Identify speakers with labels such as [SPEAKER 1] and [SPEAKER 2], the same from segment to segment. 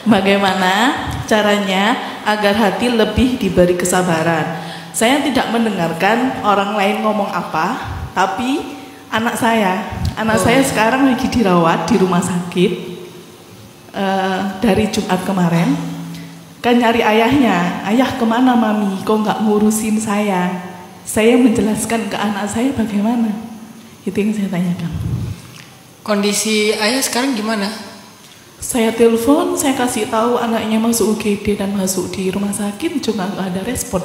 [SPEAKER 1] Bagaimana caranya agar hati lebih diberi kesabaran? Saya tidak mendengarkan orang lain ngomong apa, tapi anak saya sekarang lagi dirawat di rumah sakit dari Jumat kemarin. Kan nyari ayahnya, ayah kemana mami, kok nggak ngurusin saya? Saya menjelaskan ke anak saya bagaimana, itu yang saya tanyakan.
[SPEAKER 2] Kondisi ayah sekarang gimana?
[SPEAKER 1] Saya telepon, saya kasih tahu anaknya masuk UGD dan masuk di rumah sakit, cuma nggak ada respon.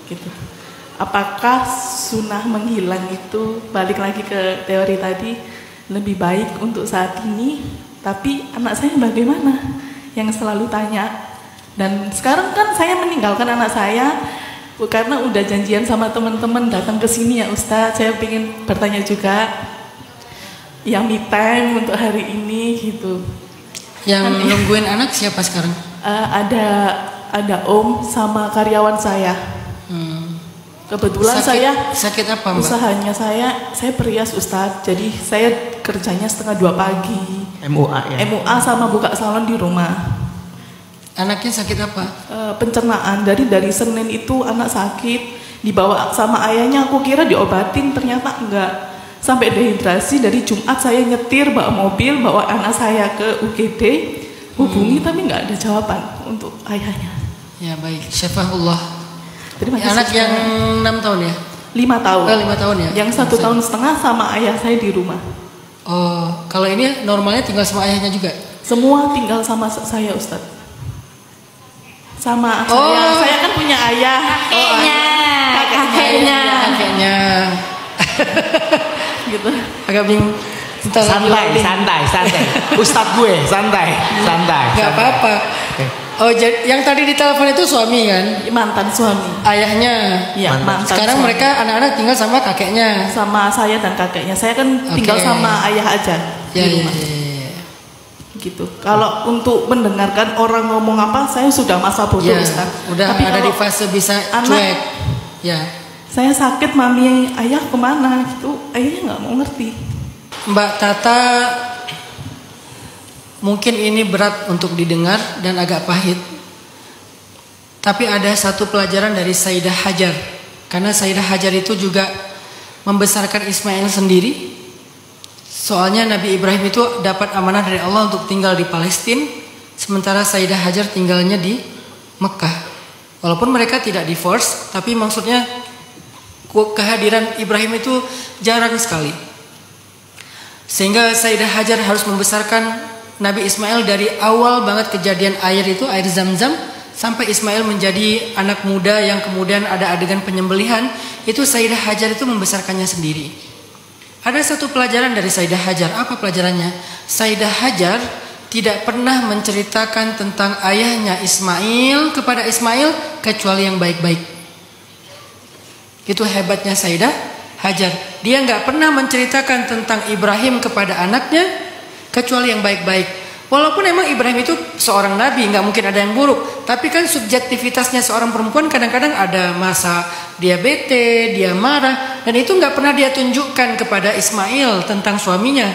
[SPEAKER 1] Gitu. Apakah sunnah menghilang itu, balik lagi ke teori tadi, lebih baik untuk saat ini? Tapi anak saya bagaimana? Yang selalu tanya. Dan sekarang kan saya meninggalkan anak saya karena udah janjian sama teman-teman datang ke sini ya Ustadz. Saya ingin bertanya juga yang me time untuk hari ini gitu.
[SPEAKER 2] Yang nungguin anak siapa sekarang?
[SPEAKER 1] Ada om sama karyawan saya. Kebetulan saya
[SPEAKER 2] sakit apa Mbak?
[SPEAKER 1] Usahanya saya perias Ustadz. Jadi saya kerjanya 1:30 pagi.
[SPEAKER 3] MUA ya.
[SPEAKER 1] MUA sama buka salon di rumah.
[SPEAKER 2] Anaknya sakit apa?
[SPEAKER 1] Pencernaan. Dari Senin itu anak sakit, dibawa sama ayahnya. Aku kira diobatin, ternyata enggak. Sampai dehidrasi. Dari Jumat saya nyetir bawa mobil, bawa anak saya ke UGD, hubungi tapi enggak ada jawaban untuk ayahnya.
[SPEAKER 2] Ya baik, syafahullah.
[SPEAKER 1] Anak
[SPEAKER 2] yang 6 tahun ya?
[SPEAKER 1] 5 tahun.
[SPEAKER 2] 5 tahun ya?
[SPEAKER 1] Yang 1,5 tahun sama ayah saya di rumah.
[SPEAKER 2] Oh, kalau ini normalnya tinggal sama ayahnya juga?
[SPEAKER 1] Semua tinggal sama saya Ustadz. Sama saya kan punya ayah.
[SPEAKER 2] Kakeknya.
[SPEAKER 1] Gitu.
[SPEAKER 2] Agak bingung.
[SPEAKER 3] Santai. Ustadz gue, santai.
[SPEAKER 2] Gak apa-apa. Oh, yang tadi ditelepon itu suami kan?
[SPEAKER 1] Mantan suami.
[SPEAKER 2] Ayahnya.
[SPEAKER 1] Iya, mantan.
[SPEAKER 2] Sekarang suami. Mereka anak-anak tinggal sama kakeknya.
[SPEAKER 1] Sama saya dan kakeknya. Saya kan tinggal sama ayah aja di rumah. Gitu. Kalau untuk mendengarkan orang ngomong apa, saya sudah masa bodoh Ustaz.
[SPEAKER 2] Udah tapi ada di fase bisa cuek. Ya.
[SPEAKER 1] Saya sakit, mami, ayah kemana? Gitu. Ayahnya nggak mau ngerti.
[SPEAKER 2] Mbak Tata, mungkin ini berat untuk didengar dan agak pahit. Tapi ada satu pelajaran dari Sayyidah Hajar. Karena Sayyidah Hajar itu juga membesarkan Ismail sendiri. Soalnya Nabi Ibrahim itu dapat amanah dari Allah untuk tinggal di Palestina, sementara Sayyidah Hajar tinggalnya di Mekah. Walaupun mereka tidak divorce, tapi maksudnya kehadiran Ibrahim itu jarang sekali. Sehingga Sayyidah Hajar harus membesarkan Nabi Ismail dari awal banget kejadian air itu, air Zam-Zam, sampai Ismail menjadi anak muda yang kemudian ada adegan penyembelihan. Itu Sayyidah Hajar itu membesarkannya sendiri. Ada satu pelajaran dari Sayyidah Hajar. Apa pelajarannya? Sayyidah Hajar tidak pernah menceritakan tentang ayahnya Ismail kepada Ismail kecuali yang baik-baik. Itu hebatnya Sayyidah Hajar. Dia nggak pernah menceritakan tentang Ibrahim kepada anaknya kecuali yang baik-baik. Walaupun emang Ibrahim itu seorang nabi, nggak mungkin ada yang buruk. Tapi kan subjektivitasnya seorang perempuan kadang-kadang ada masa dia bete, dia marah. Dan itu nggak pernah dia tunjukkan kepada Ismail tentang suaminya.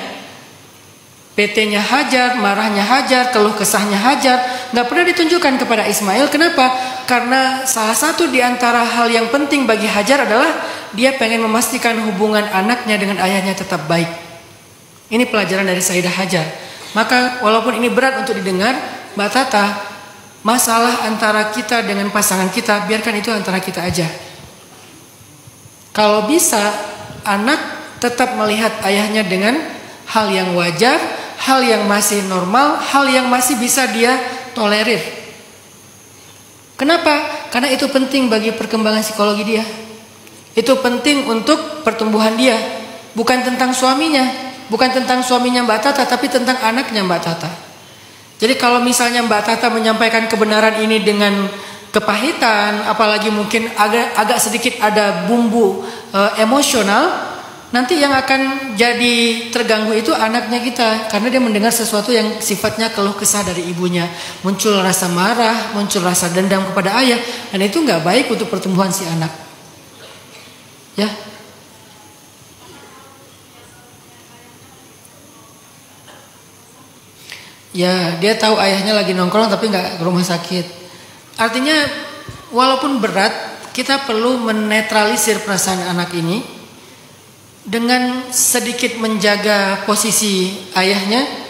[SPEAKER 2] Betenya Hajar, marahnya Hajar, keluh kesahnya Hajar, nggak pernah ditunjukkan kepada Ismail. Kenapa? Karena salah satu di antara hal yang penting bagi Hajar adalah dia pengen memastikan hubungan anaknya dengan ayahnya tetap baik. Ini pelajaran dari Sayyidah Hajar. Maka walaupun ini berat untuk didengar, Mbak Tata, masalah antara kita dengan pasangan kita, biarkan itu antara kita aja. Kalau bisa, anak tetap melihat ayahnya dengan hal yang wajar, hal yang masih normal, hal yang masih bisa dia tolerir. Kenapa? Karena itu penting bagi perkembangan psikologi dia. Itu penting untuk pertumbuhan dia. Bukan tentang suaminya. Bukan tentang suaminya Mbak Tata, tapi tentang anaknya Mbak Tata. Jadi kalau misalnya Mbak Tata menyampaikan kebenaran ini dengan kepahitan, apalagi mungkin agak sedikit ada bumbu emosional, nanti yang akan jadi terganggu itu anaknya kita. Karena dia mendengar sesuatu yang sifatnya keluh kesah dari ibunya. Muncul rasa marah, muncul rasa dendam kepada ayah. Dan itu nggak baik untuk pertumbuhan si anak. Ya. Ya, dia tahu ayahnya lagi nongkrong tapi nggak ke rumah sakit. Artinya walaupun berat, kita perlu menetralisir perasaan anak ini dengan sedikit menjaga posisi ayahnya.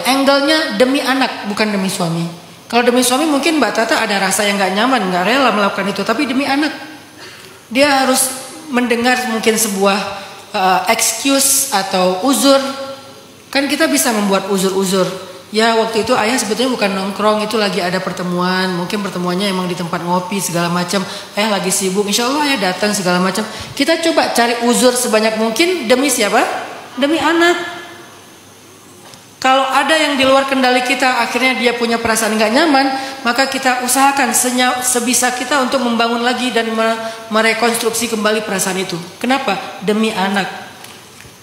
[SPEAKER 2] Angle-nya demi anak, bukan demi suami. Kalau demi suami mungkin Mbak Tata ada rasa yang nggak nyaman, nggak rela melakukan itu. Tapi demi anak, dia harus mendengar mungkin sebuah excuse atau uzur. Kan kita bisa membuat uzur-uzur. Ya waktu itu ayah sebetulnya bukan nongkrong, itu lagi ada pertemuan. Mungkin pertemuannya emang di tempat ngopi segala macam. Ayah lagi sibuk, insya Allah ayah datang segala macam. Kita coba cari uzur sebanyak mungkin demi siapa? Demi anak. Kalau ada yang di luar kendali kita, akhirnya dia punya perasaan nggak nyaman, maka kita usahakan sebisa kita untuk membangun lagi dan merekonstruksi kembali perasaan itu. Kenapa? Demi anak.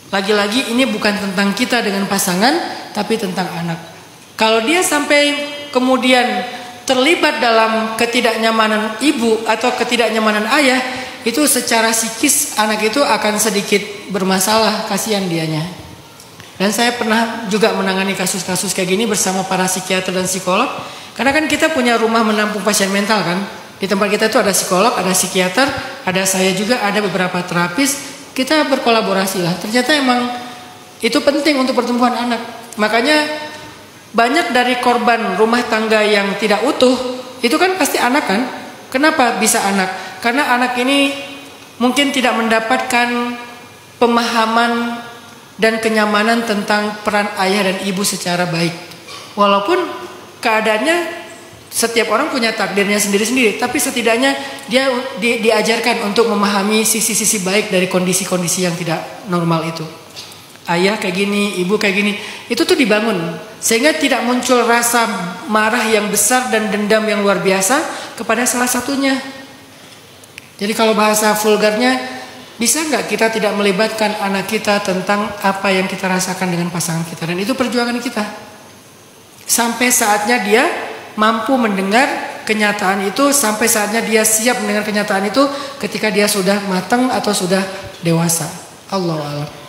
[SPEAKER 2] Lagi-lagi ini bukan tentang kita dengan pasangan, tapi tentang anak. Kalau dia sampai kemudian terlibat dalam ketidaknyamanan ibu atau ketidaknyamanan ayah, itu secara psikis anak itu akan sedikit bermasalah, kasihan dianya. Dan saya pernah juga menangani kasus-kasus kayak gini bersama para psikiater dan psikolog. Karena kan kita punya rumah menampung pasien mental kan. Di tempat kita itu ada psikolog, ada psikiater, ada saya juga, ada beberapa terapis. Kita berkolaborasi lah. Ternyata emang itu penting untuk pertumbuhan anak. Makanya banyak dari korban rumah tangga yang tidak utuh itu kan pasti anak kan. Kenapa bisa anak? Karena anak ini mungkin tidak mendapatkan pemahaman dan kenyamanan tentang peran ayah dan ibu secara baik. Walaupun keadaannya setiap orang punya takdirnya sendiri-sendiri, tapi setidaknya dia diajarkan untuk memahami sisi-sisi baik dari kondisi-kondisi yang tidak normal itu. Ayah kayak gini, ibu kayak gini, itu tuh dibangun sehingga tidak muncul rasa marah yang besar dan dendam yang luar biasa kepada salah satunya. Jadi kalau bahasa vulgarnya, bisa nggak kita tidak melibatkan anak kita tentang apa yang kita rasakan dengan pasangan kita, dan itu perjuangan kita sampai saatnya dia mampu mendengar kenyataan itu, sampai saatnya dia siap mendengar kenyataan itu ketika dia sudah matang atau sudah dewasa. Allahu a'lam.